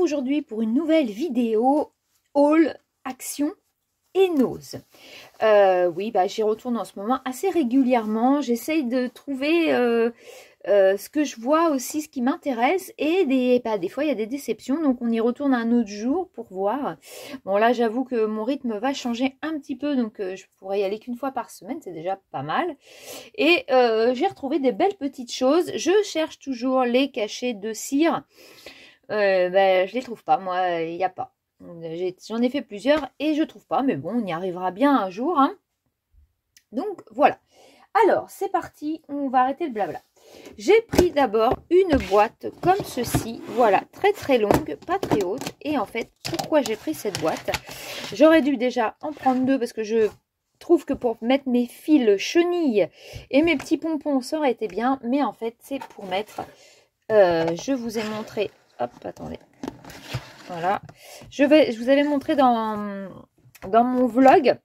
aujourd'hui pour une nouvelle vidéo haul, action et nose. Oui, j'y retourne en ce moment assez régulièrement. J'essaye de trouver ce que je vois aussi, ce qui m'intéresse. Et des fois, il y a des déceptions. Donc, on y retourne un autre jour pour voir. Bon, là, j'avoue que mon rythme va changer un petit peu. Donc, je pourrais y aller qu'une fois par semaine. C'est déjà pas mal. Et j'ai retrouvé des belles petites choses. Je cherche toujours les cachets de cire. Je les trouve pas. Moi, il n'y a pas. J'en ai fait plusieurs et je trouve pas. Mais bon, on y arrivera bien un jour. Hein. Donc, voilà. Alors, c'est parti. On va arrêter le blabla. J'ai pris d'abord une boîte comme ceci, voilà, très très longue, pas très haute. Et en fait, pourquoi j'ai pris cette boîte? J'aurais dû déjà en prendre deux parce que je trouve que pour mettre mes fils chenilles et mes petits pompons, ça aurait été bien. Mais en fait, c'est pour mettre, je vous ai montré, hop, attendez, voilà. Je vous avais montré dans mon vlog,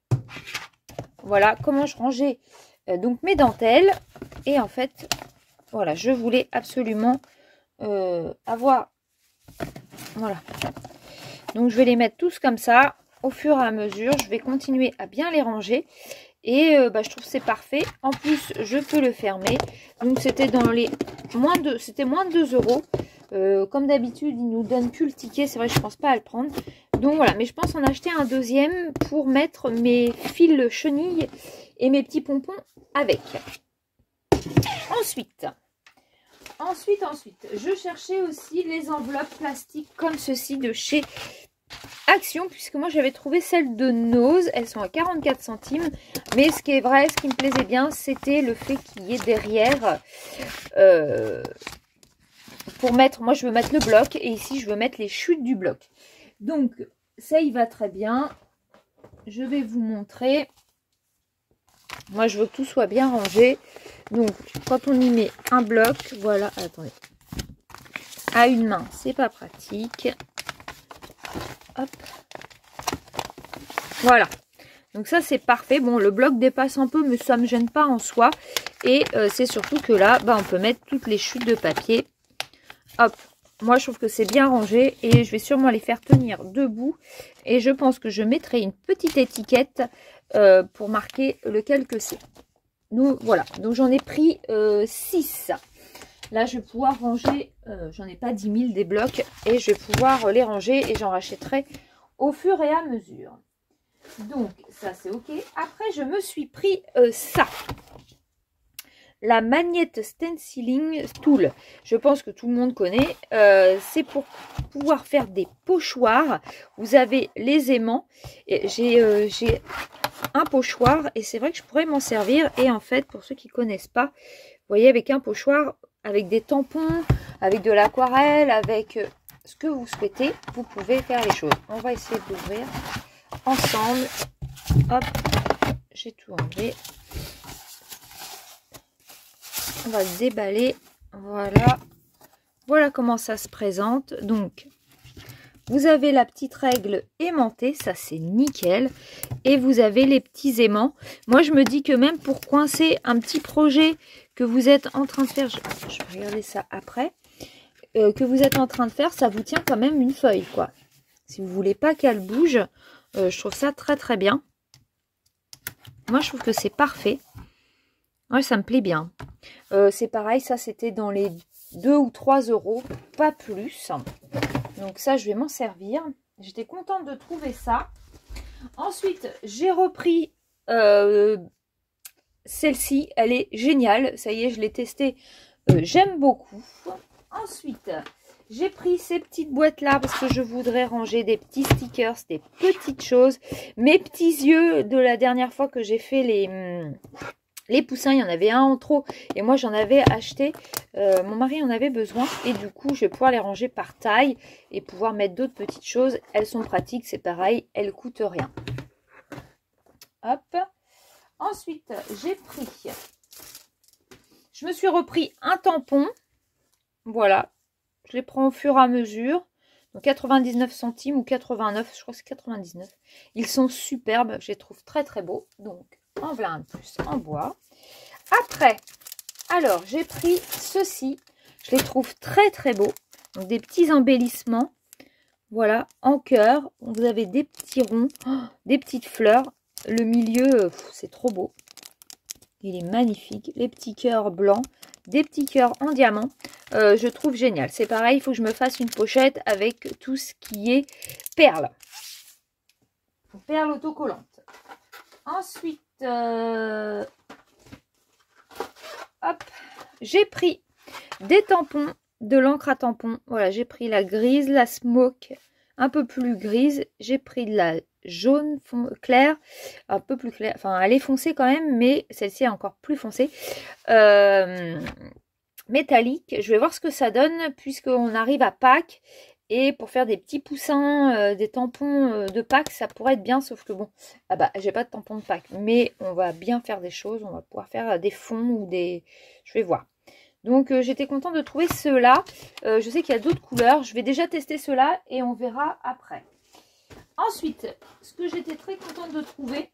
voilà, comment je rangeais donc mes dentelles. Et en fait... Voilà, je voulais absolument avoir... Voilà. Donc, je vais les mettre tous comme ça. Au fur et à mesure, je vais continuer à bien les ranger. Et je trouve que c'est parfait. En plus, je peux le fermer. Donc, c'était dans les moins de 2 €. Comme d'habitude, ils nous donnent plus le ticket. C'est vrai, je ne pense pas à le prendre. Donc, voilà. Mais je pense en acheter un deuxième pour mettre mes fils chenilles et mes petits pompons avec. Ensuite, je cherchais aussi les enveloppes plastiques comme ceci de chez Action, puisque moi j'avais trouvé celles de Nose, elles sont à 44 centimes, mais ce qui est vrai, ce qui me plaisait bien, c'était le fait qu'il y ait derrière, pour mettre, moi je veux mettre le bloc, et ici je veux mettre les chutes du bloc. Donc ça y va très bien, je vais vous montrer. Moi, je veux que tout soit bien rangé. Donc, quand on y met un bloc, voilà, attendez. À une main, c'est pas pratique. Hop. Voilà. Donc ça, c'est parfait. Bon, le bloc dépasse un peu, mais ça me gêne pas en soi. Et c'est surtout que là, on peut mettre toutes les chutes de papier. Hop. Moi, je trouve que c'est bien rangé et je vais sûrement les faire tenir debout. Et je pense que je mettrai une petite étiquette pour marquer lequel que c'est. Donc, voilà. Donc, j'en ai pris 6. Là, je vais pouvoir ranger, j'en ai pas 10 000 des blocs. Et je vais pouvoir les ranger et j'en rachèterai au fur et à mesure. Donc, ça, c'est OK. Après, je me suis pris ça. La Magnette Stenciling Tool, je pense que tout le monde connaît, c'est pour pouvoir faire des pochoirs. Vous avez les aimants, j'ai un pochoir et c'est vrai que je pourrais m'en servir. Et en fait, pour ceux qui ne connaissent pas, vous voyez, avec un pochoir, avec des tampons, avec de l'aquarelle, avec ce que vous souhaitez, vous pouvez faire les choses. On va essayer d'ouvrir ensemble. Hop, j'ai tout enlevé. On va le déballer. Voilà. Voilà comment ça se présente. Donc, vous avez la petite règle aimantée. Ça, c'est nickel. Et vous avez les petits aimants. Moi, je me dis que même pour coincer un petit projet que vous êtes en train de faire, je vais regarder ça après, que vous êtes en train de faire, ça vous tient quand même une feuille, quoi. Si vous voulez pas qu'elle bouge, je trouve ça très, très bien. Moi, je trouve que c'est parfait. Ouais, ça me plaît bien. C'est pareil, ça c'était dans les 2 ou 3 €, pas plus. Donc ça, je vais m'en servir. J'étais contente de trouver ça. Ensuite, j'ai repris celle-ci. Elle est géniale. Ça y est, je l'ai testée. J'aime beaucoup. Ensuite, j'ai pris ces petites boîtes-là parce que je voudrais ranger des petits stickers, des petites choses. Mes petits yeux de la dernière fois que j'ai fait les poussins, il y en avait un en trop et moi j'en avais acheté, mon mari en avait besoin et du coup je vais pouvoir les ranger par taille et pouvoir mettre d'autres petites choses. Elles sont pratiques, c'est pareil, elles coûtent rien. Hop. Ensuite je me suis repris un tampon, voilà, je les prends au fur et à mesure. Donc 99 centimes ou 89, je crois que c'est 99. Ils sont superbes, je les trouve très très beaux. Donc en voilà un plus en bois. Après, alors j'ai pris ceci. Je les trouve très très beaux. Donc des petits embellissements. Voilà, en cœur. Vous avez des petits ronds, des petites fleurs. Le milieu, c'est trop beau. Il est magnifique. Les petits cœurs blancs, des petits cœurs en diamant. Je trouve génial. C'est pareil, il faut que je me fasse une pochette avec tout ce qui est perles. Perles autocollantes. Ensuite, hop, j'ai pris des tampons, de l'encre à tampons. Voilà, j'ai pris la grise, la smoke, un peu plus grise. J'ai pris de la jaune claire, un peu plus claire. Enfin, elle est foncée quand même, mais celle-ci est encore plus foncée. Métallique. Je vais voir ce que ça donne puisqu'on arrive à Pâques. Et pour faire des petits poussins, des tampons de Pâques, ça pourrait être bien. Sauf que bon, ah bah, j'ai pas de tampons de Pâques. Mais on va bien faire des choses. On va pouvoir faire des fonds ou des... Je vais voir. Donc, j'étais contente de trouver ceux-là. Je sais qu'il y a d'autres couleurs. Je vais déjà tester ceux-là et on verra après. Ensuite, ce que j'étais très contente de trouver.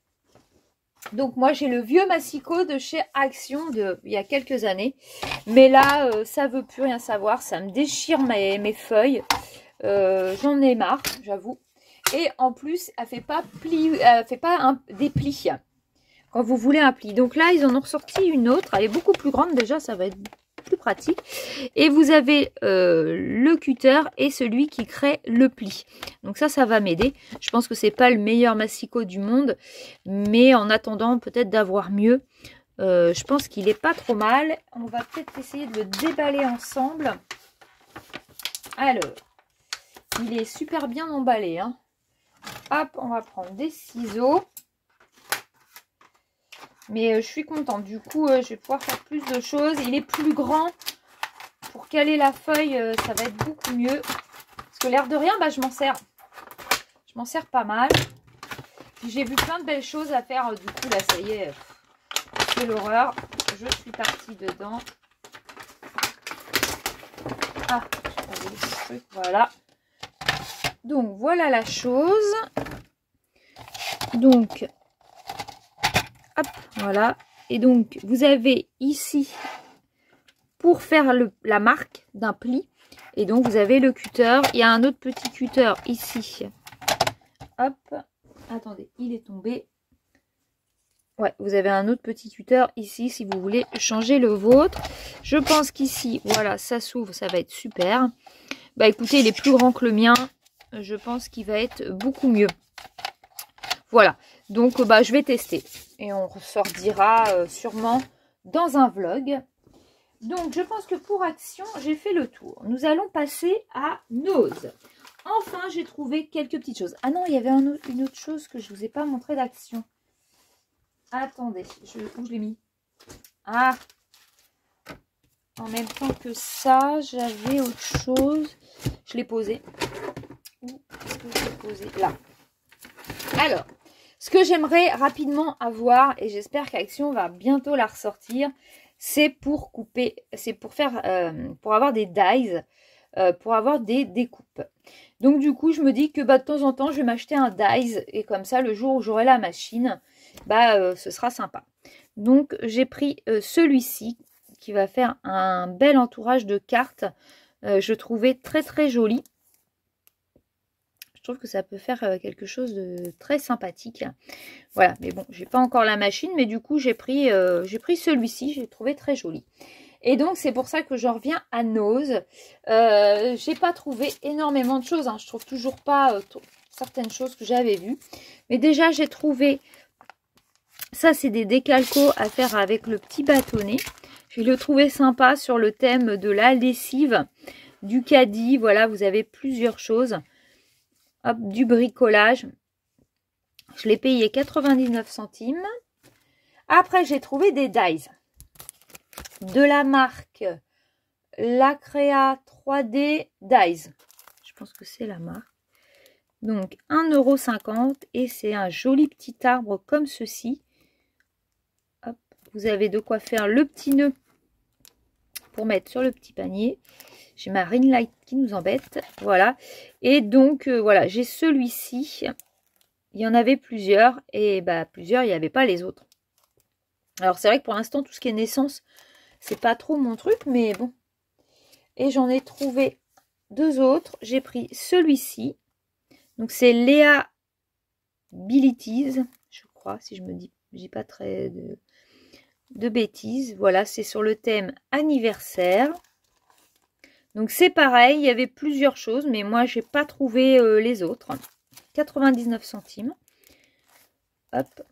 Donc, moi, j'ai le vieux massicot de chez Action il y a quelques années. Mais là, ça veut plus rien savoir. Ça me déchire mes feuilles. J'en ai marre, j'avoue. Et en plus, elle fait pas des plis. Quand vous voulez un pli. Donc là, ils en ont ressorti une autre. Elle est beaucoup plus grande déjà. Ça va être plus pratique. Et vous avez le cutter et celui qui crée le pli. Donc ça va m'aider. Je pense que c'est pas le meilleur massicot du monde, mais en attendant peut-être d'avoir mieux, je pense qu'il est pas trop mal. On va peut-être essayer de le déballer ensemble. Alors, il est super bien emballé, hein. Hop, on va prendre des ciseaux. Mais je suis contente. Du coup, je vais pouvoir faire plus de choses. Il est plus grand. Pour caler la feuille, ça va être beaucoup mieux. Parce que l'air de rien, bah, je m'en sers. Je m'en sers pas mal. J'ai vu plein de belles choses à faire. Du coup, là, ça y est. C'est l'horreur. Je suis partie dedans. Ah, j'ai pas vu le truc. Voilà. Donc, voilà la chose. Donc... Hop, voilà. Et donc, vous avez ici, pour faire la marque d'un pli, et donc vous avez le cutter. Il y a un autre petit cutter ici. Hop, attendez, il est tombé. Ouais, vous avez un autre petit cutter ici si vous voulez changer le vôtre. Je pense qu'ici, voilà, ça s'ouvre, ça va être super. Bah écoutez, il est plus grand que le mien. Je pense qu'il va être beaucoup mieux. Voilà, donc bah, je vais tester et on ressortira sûrement dans un vlog. Donc je pense que pour Action, j'ai fait le tour. Nous allons passer à Nose. Enfin, j'ai trouvé quelques petites choses. Ah non, il y avait une autre chose que je ne vous ai pas montré d'Action. Attendez, où je l'ai mis? Ah, en même temps que ça, j'avais autre chose. Je l'ai posé. Où est-ce que je l'ai posé? Là. Alors, ce que j'aimerais rapidement avoir, et j'espère qu'Action va bientôt la ressortir, c'est pour couper, c'est pour faire, pour avoir des dies, pour avoir des découpes. Donc du coup, je me dis que bah, de temps en temps, je vais m'acheter un dies, et comme ça, le jour où j'aurai la machine, bah, ce sera sympa. Donc j'ai pris celui-ci, qui va faire un bel entourage de cartes. Je trouvais très très joli. Je trouve que ça peut faire quelque chose de très sympathique. Voilà, mais bon, j'ai pas encore la machine, mais du coup, j'ai pris celui-ci. J'ai trouvé très joli. Et donc, c'est pour ça que je reviens à Nose. J'ai pas trouvé énormément de choses. Hein. Je trouve toujours pas certaines choses que j'avais vues. Mais déjà, j'ai trouvé... Ça, c'est des décalcos à faire avec le petit bâtonnet. Je le trouvais sympa sur le thème de la lessive, du caddie. Voilà, vous avez plusieurs choses. Hop, du bricolage. Je l'ai payé 99 centimes. Après, j'ai trouvé des dies. De la marque Lacrea 3D Dies. Je pense que c'est la marque. Donc, 1,50 € et c'est un joli petit arbre comme ceci. Hop, vous avez de quoi faire le petit nœud pour mettre sur le petit panier. J'ai ma ring light qui nous embête. Voilà. Et donc, voilà, j'ai celui-ci. Il y en avait plusieurs. Et bah, plusieurs, il n'y avait pas les autres. Alors, c'est vrai que pour l'instant, tout ce qui est naissance, c'est pas trop mon truc. Mais bon. Et j'en ai trouvé deux autres. J'ai pris celui-ci. Donc c'est Léa Bilities, je crois, si je me dis pas très de bêtises. Voilà, c'est sur le thème anniversaire. Donc c'est pareil, il y avait plusieurs choses, mais moi j'ai pas trouvé les autres. 99 centimes. Hop.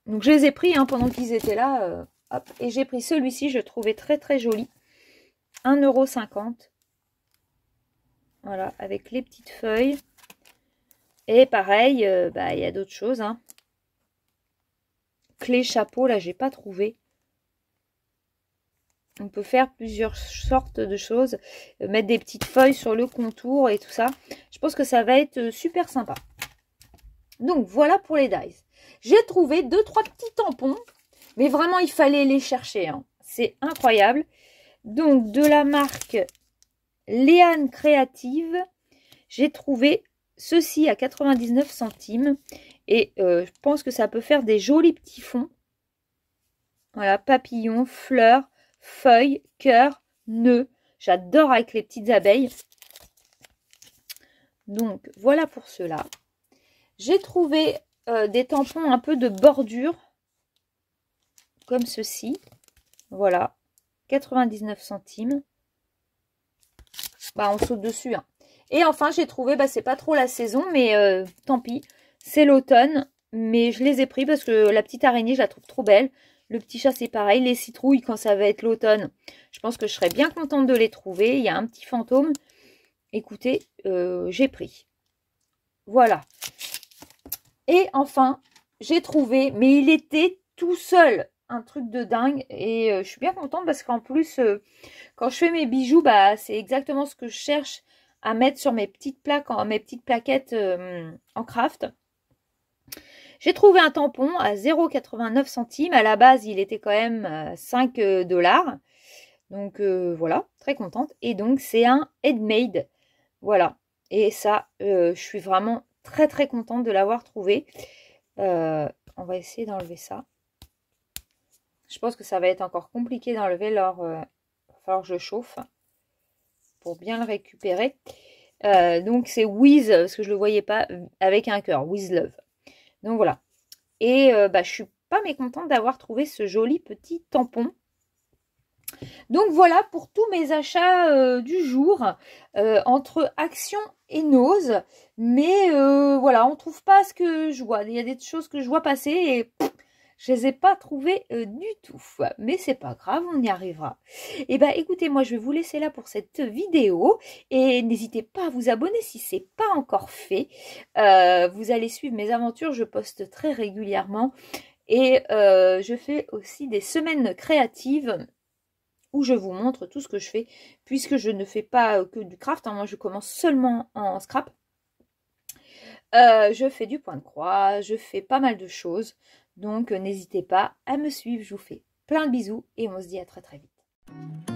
Donc je les ai pris hein, pendant qu'ils étaient là. Hop. Et j'ai pris celui-ci, je trouvais très très joli. 1,50 €. Voilà, avec les petites feuilles. Et pareil, bah, il y a d'autres choses. Hein. Clé chapeau, là j'ai pas trouvé. On peut faire plusieurs sortes de choses. Mettre des petites feuilles sur le contour et tout ça. Je pense que ça va être super sympa. Donc voilà pour les dies. J'ai trouvé 2-3 petits tampons. Mais vraiment il fallait les chercher. Hein. C'est incroyable. Donc de la marque Léane Créative. J'ai trouvé ceci à 99 centimes. Et je pense que ça peut faire des jolis petits fonds. Voilà, papillons, fleurs, feuilles, cœurs, nœuds. J'adore avec les petites abeilles. Donc, voilà pour cela. J'ai trouvé des tampons un peu de bordure. Comme ceci. Voilà. 99 centimes. Bah, on saute dessus. Hein. Et enfin, j'ai trouvé, bah, c'est pas trop la saison, mais tant pis. C'est l'automne. Mais je les ai pris parce que la petite araignée, je la trouve trop belle. Le petit chat, c'est pareil. Les citrouilles, quand ça va être l'automne, je pense que je serais bien contente de les trouver. Il y a un petit fantôme. Écoutez, j'ai pris. Voilà. Et enfin, j'ai trouvé, mais il était tout seul. Un truc de dingue. Et je suis bien contente parce qu'en plus, quand je fais mes bijoux, bah, c'est exactement ce que je cherche à mettre sur mes petites plaques, mes petites plaquettes en craft. J'ai trouvé un tampon à 0,89 centimes. À la base, il était quand même 5 $. Donc voilà, très contente. Et donc, c'est un handmade. Voilà. Et ça, je suis vraiment très très contente de l'avoir trouvé. On va essayer d'enlever ça. Je pense que ça va être encore compliqué d'enlever. Alors, il va falloir que je chauffe pour bien le récupérer. Donc, c'est With, parce que je ne le voyais pas, avec un cœur. With Love. Donc voilà. Et bah, je suis pas mécontente d'avoir trouvé ce joli petit tampon. Donc voilà pour tous mes achats du jour entre Action et Nose. Mais voilà, on ne trouve pas ce que je vois. Il y a des choses que je vois passer et je les ai pas trouvées du tout. Mais c'est pas grave, on y arrivera. Et bah écoutez, moi je vais vous laisser là pour cette vidéo. Et n'hésitez pas à vous abonner si ce n'est pas encore fait. Vous allez suivre mes aventures, je poste très régulièrement. Et je fais aussi des semaines créatives où je vous montre tout ce que je fais. Puisque je ne fais pas que du craft, hein, moi je commence seulement en scrap. Je fais du point de croix, je fais pas mal de choses. Donc n'hésitez pas à me suivre, je vous fais plein de bisous et on se dit à très très vite.